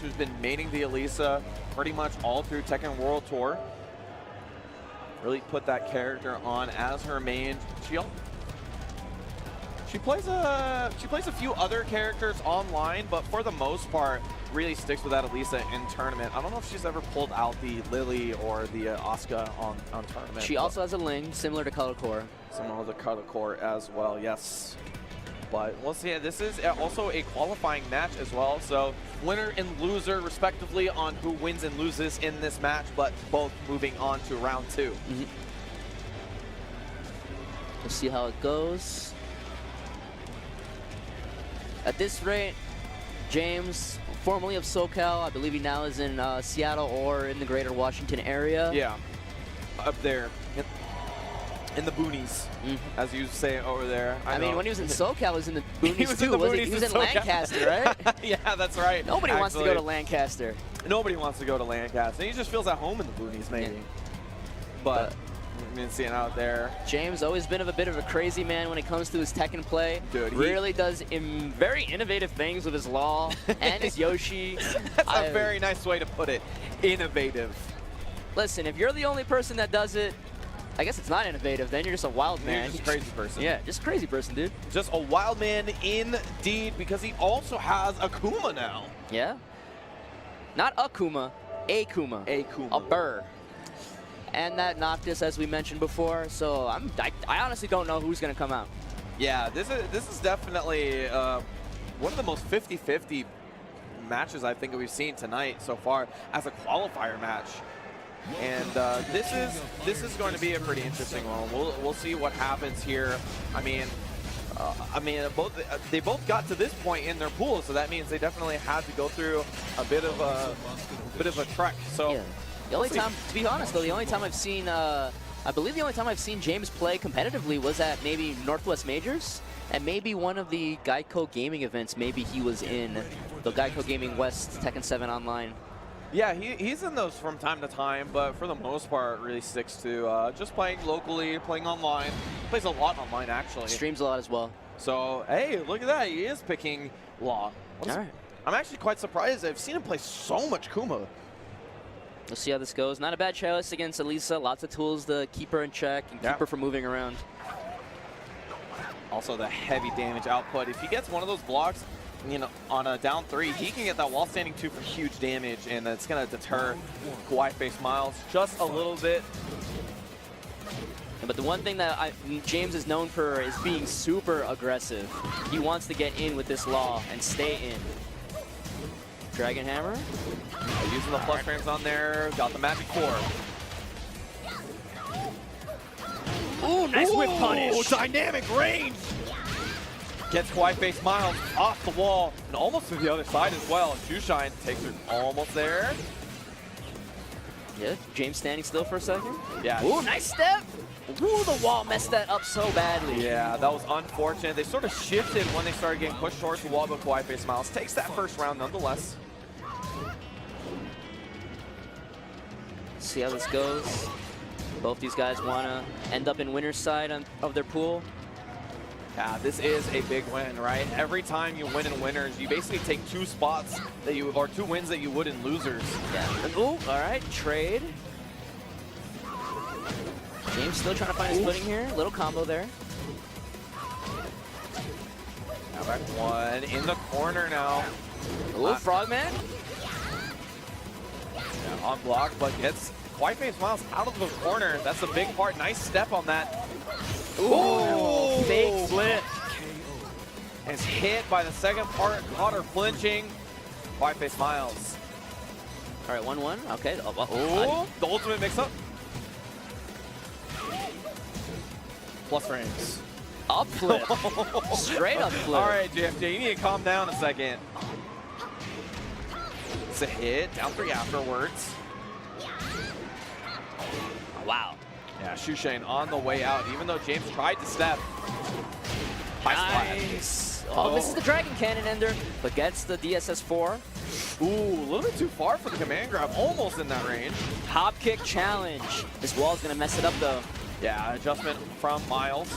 who's been maining the Elisa pretty much all through Tekken World Tour. Really put that character on as her main. She plays a few other characters online, but for the most part, really sticks with that Elisa in tournament. I don't know if she's ever pulled out the Lily or the Asuka on tournament. She also has a Ling, similar to Color Core. Similar to Color Core as well, yes. But we'll see. This is also a qualifying match as well, so winner and loser respectively on who wins and loses in this match, but both moving on to round 2. We'll see how it goes. At this rate, James, formerly of SoCal, I believe he now is in Seattle or in the greater Washington area. Yeah, up there in the boonies, as you say over there. I mean, when he was in SoCal, he was in the boonies he was too. in the boonies He was in Lancaster, right? Yeah, that's right. Nobody wants to go to Lancaster. Nobody wants to go to Lancaster. He just feels at home in the boonies, maybe. Yeah. But I mean, seeing out there. James always been a bit of a crazy man when it comes to his Tekken play. Dude, really does very innovative things with his Law and his Yoshi. That's a very nice way to put it. Innovative. Listen, if you're the only person that does it, I guess it's not innovative. Then you're just a wild man. You're just a crazy person. Yeah, just a crazy person, dude. Just a wild man indeed, because he also has Akuma now. Yeah. Not Akuma, Akuma. Akuma. A burr. And that Noctis, as we mentioned before. So I honestly don't know who's going to come out. Yeah, this is definitely one of the most 50-50 matches I think that we've seen tonight so far as a qualifier match. And this is going to be a pretty interesting one. We'll see what happens here. I mean, they both got to this point in their pool, so that means they definitely had to go through a bit of a trek. So. Yeah. The only time, to be honest though, the only time I've seen, I believe the only time I've seen James play competitively was at maybe Northwest Majors, and maybe one of the Geico Gaming events. Maybe he was in the Geico Gaming West Tekken 7 Online. Yeah, he's in those from time to time, but for the most part, really sticks to just playing locally, playing online. Plays a lot online, actually. Streams a lot as well. So, hey, look at that. He is picking Law. All right. I'm actually quite surprised. I've seen him play so much Kuma. We'll see how this goes. Not a bad choice against Elisa. Lots of tools to keep her in check and keep her from moving around. Also, the heavy damage output. If he gets one of those blocks, you know, on a down 3, he can get that wall standing 2 for huge damage, and it's going to deter Kawaii Face Miles just a little bit. But the one thing that James is known for is being super aggressive. He wants to get in with this Law and stay in. Dragon Hammer. Using the plus frames on there. Got the Magic 4. Ooh, nice whip punish. Dynamic range. Gets Kawaii Face Miles off the wall and almost to the other side as well. Shoeshine takes her almost there. Yeah, James standing still for a second. Yeah. Ooh, nice step. Ooh, the wall messed that up so badly. Yeah, that was unfortunate. They sort of shifted when they started getting pushed towards the wall, but Kawaii Face Miles takes that first round nonetheless. See how this goes. Both these guys want to end up in winner's side of their pool. Yeah, this is a big win, right? Every time you win in winners, you basically take 2 spots that you, or 2 wins that you would in losers. Yeah. Ooh, all right, trade. James still trying to find his footing here. Little combo there. Now back 1 in the corner now. Ooh, Frogman. Yeah, on block, but gets Kawaii Face Miles out of the corner. That's a big part. Nice step on that. Ooh, fake flip. Is hit by the second part. Caught her flinching. Kawaii Face Miles. All right, 1-1. Okay. Ooh, the ultimate mix-up. Plus frames. Up flip. Straight up flip. All right, JFJ, you need to calm down a second. It's a hit. Down 3 afterwards. Oh, wow. Yeah, Shoeshane on the way out, even though James tried to step. Nice. Oh, this is the Dragon Cannon ender, but gets the DSS-4. Ooh, a little bit too far for the command grab. Almost in that range. Hop kick challenge. This wall's going to mess it up, though. Yeah, adjustment from Miles.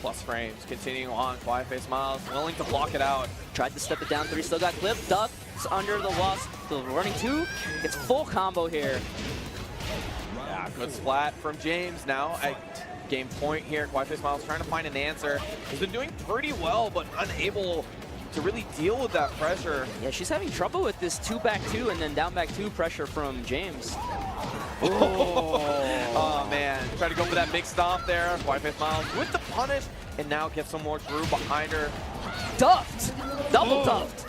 plus frames. Continuing on, Quiet Face Miles willing to block it out. Tried to step it down 3, still got clipped. Ducks under the wasp, the running 2. Gets full combo here. Yeah, good splat from James now at game point here. Quiet Face Miles trying to find an answer. He's been doing pretty well, but unable to really deal with that pressure. Yeah, she's having trouble with this 2 back 2 and then down back 2 pressure from James. Oh man, try to go for that big stomp there. Quiet Face Miles with the punish, and now get some more Drew behind her. Duffed! Double duffed!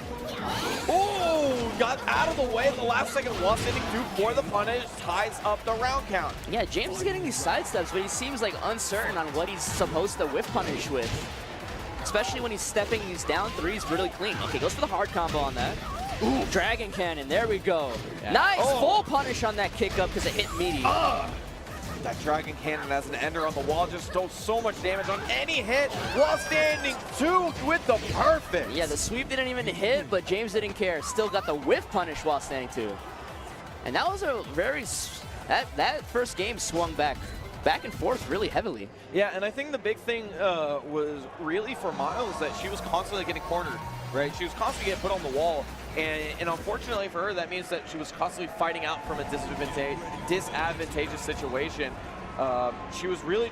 Oh, got out of the way at the last second. Was hitting 2 for the punish, ties up the round count. Yeah, James is getting these side steps, but he seems like uncertain on what he's supposed to whiff punish with. Especially when he's stepping these down 3s really clean. Okay, goes for the hard combo on that. Ooh, Dragon Cannon, there we go. Yeah. Nice, full punish on that kick up because it hit meaty. That Dragon Cannon as an ender on the wall just does so much damage on any hit while standing 2 with the perfect. Yeah, the sweep didn't even hit, but James didn't care. Still got the whiff punish while standing 2. And that was a very, that first game swung back and forth really heavily. Yeah, and I think the big thing was really for Miles that she was constantly getting cornered, right? She was constantly getting put on the wall. And unfortunately for her, that means that she was constantly fighting out from a disadvantageous situation. She was really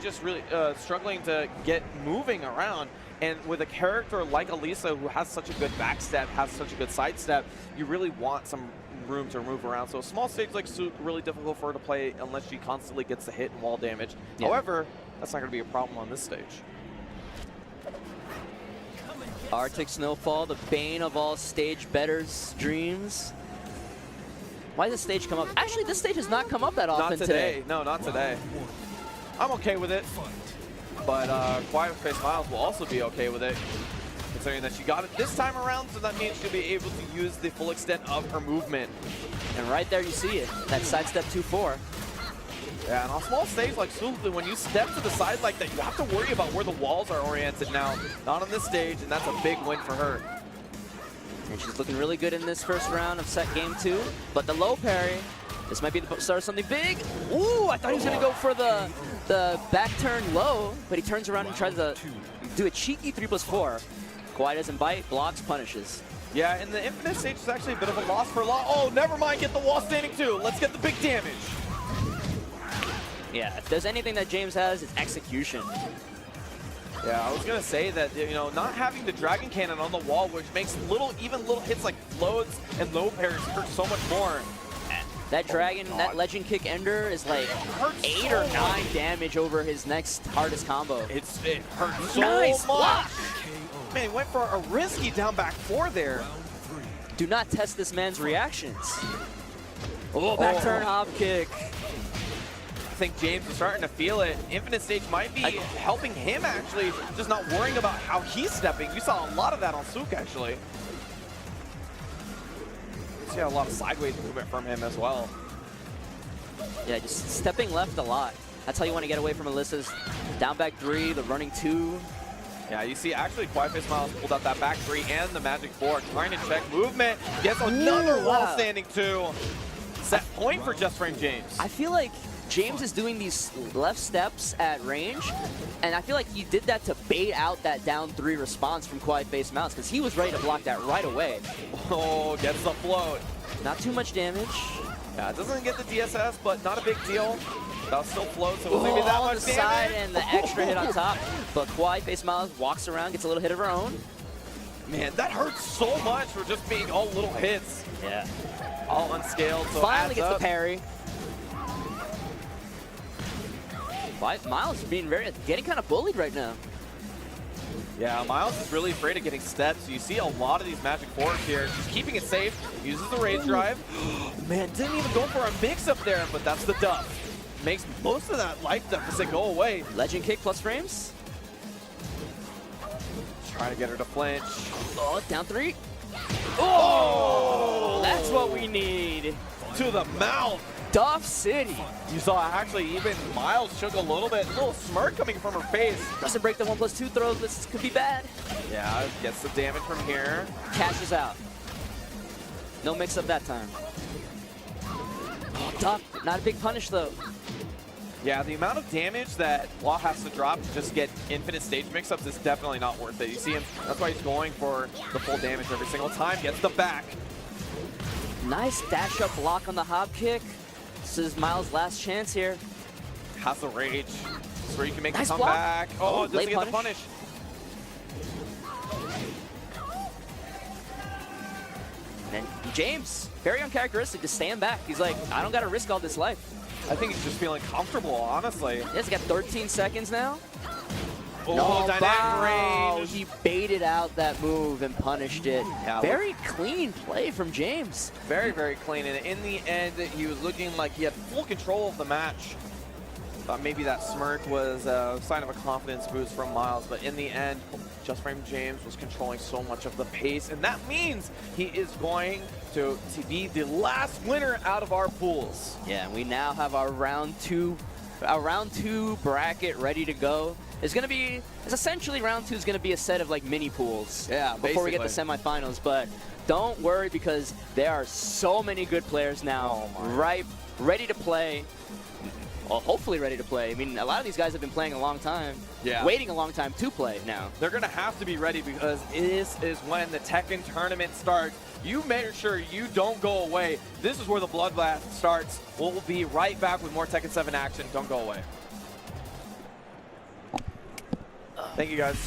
struggling to get moving around. And with a character like Elisa, who has such a good backstep, has such a good sidestep, you really want some room to move around. So a small stage like Souk, really difficult for her to play unless she constantly gets the hit and wall damage. Yeah. However, that's not going to be a problem on this stage. Arctic Snowfall, the bane of all stage betters' dreams. Why does this stage come up? Actually, this stage has not come up that often today. No, not today. I'm okay with it. But Quiet Face Miles will also be okay with it, considering that she got it this time around, so that means she'll be able to use the full extent of her movement. And right there you see it, that sidestep 2-4. Yeah, and on a small stage like Souk, when you step to the side like that, you have to worry about where the walls are oriented now. Not on this stage, and that's a big win for her. And she's looking really good in this first round of set game 2. But the low parry, this might be the start of something big. Ooh, I thought he was gonna go for the back turn low, but he turns around and tries to do a cheeky 3+4. Kawhi doesn't bite, blocks, punishes. Yeah, and the Infinite stage is actually a bit of a loss for Law. Oh, never mind, get the wall standing 2. Let's get the big damage. Yeah, if there's anything that James has, it's execution. Yeah, I was gonna say that, you know, not having the Dragon Cannon on the wall, which makes even little hits like floats and low parries hurt so much more. That Dragon, that Legend Kick Ender is like 8 or 9 damage over his next hardest combo. It hurts so nice much. Block. Man, he went for a risky down back 4 there. Do not test this man's reactions. Oh, back turn hop kick. I think James is starting to feel it. Infinite stage might be helping him actually, just not worrying about how he's stepping. You saw a lot of that on Souk actually. You see a lot of sideways movement from him as well. Yeah, just stepping left a lot. That's how you want to get away from Alyssa's down back 3, the running 2. Yeah, you see actually Quiet Face Miles pulled out that back 3 and the magic 4, trying to check movement. Gets another wall standing 2. Set point for Just Frame James. I feel like James is doing these left steps at range, and I feel like he did that to bait out that down 3 response from Quiet Face Miles, because he was ready to block that right away. Oh, gets the float. Not too much damage. Yeah, it doesn't get the DSS, but not a big deal. That'll still float, so it won't be that much on the damage. side and the extra hit on top. But Quiet Face Miles walks around, gets a little hit of her own. Man, that hurts so much for just being all little hits. Yeah. All unscaled, so finally gets up. the parry. Miles is getting kind of bullied right now. Yeah, Miles is really afraid of getting steps. You see a lot of these magic 4s here. She's keeping it safe, uses the rage drive. Man, didn't even go for a mix up there, but that's the duff. Makes most of that life deficit go away. Legend kick plus frames. Trying to get her to flinch. Oh, down 3. Oh, that's what we need. To the mouth. Duff City. You saw actually even Miles shook a little bit, a little smirk coming from her face. Doesn't break the 1+2 throws, this could be bad. Yeah, gets the damage from here. Cashes out. No mix up that time. Oh, Duff, not a big punish though. Yeah, the amount of damage that Law has to drop to just get infinite stage mix-ups is definitely not worth it. You see him, that's why he's going for the full damage every single time, gets the back. Nice dash up block on the hop kick. This is Miles' last chance here. Has the rage. This is where you can make Nice a comeback. Oh, doesn't late get the punish. And James, very uncharacteristic to stand back. He's like, I don't got to risk all this life. I think he's just feeling comfortable, honestly. Yeah, he's got 13 seconds now. Oh, No, dynamic wow. range. He baited out that move and punished it. Yeah, very clean play from James. Very, very clean. And in the end, he was looking like he had full control of the match. Thought maybe that smirk was a sign of a confidence boost from Miles, but in the end, Just Frame James was controlling so much of the pace, and that means he is going to be the last winner out of our pools. Yeah, and we now have our round two bracket ready to go. It's essentially round two is gonna be a set of like mini pools. Yeah, before we get the semifinals, but don't worry because there are so many good players now, ready to play. Well, hopefully ready to play. I mean, a lot of these guys have been playing a long time, waiting a long time to play now. They're going to have to be ready because this is when the Tekken tournament starts. You make sure you don't go away. This is where the bloodbath starts. We'll be right back with more Tekken 7 action. Don't go away. Thank you, guys.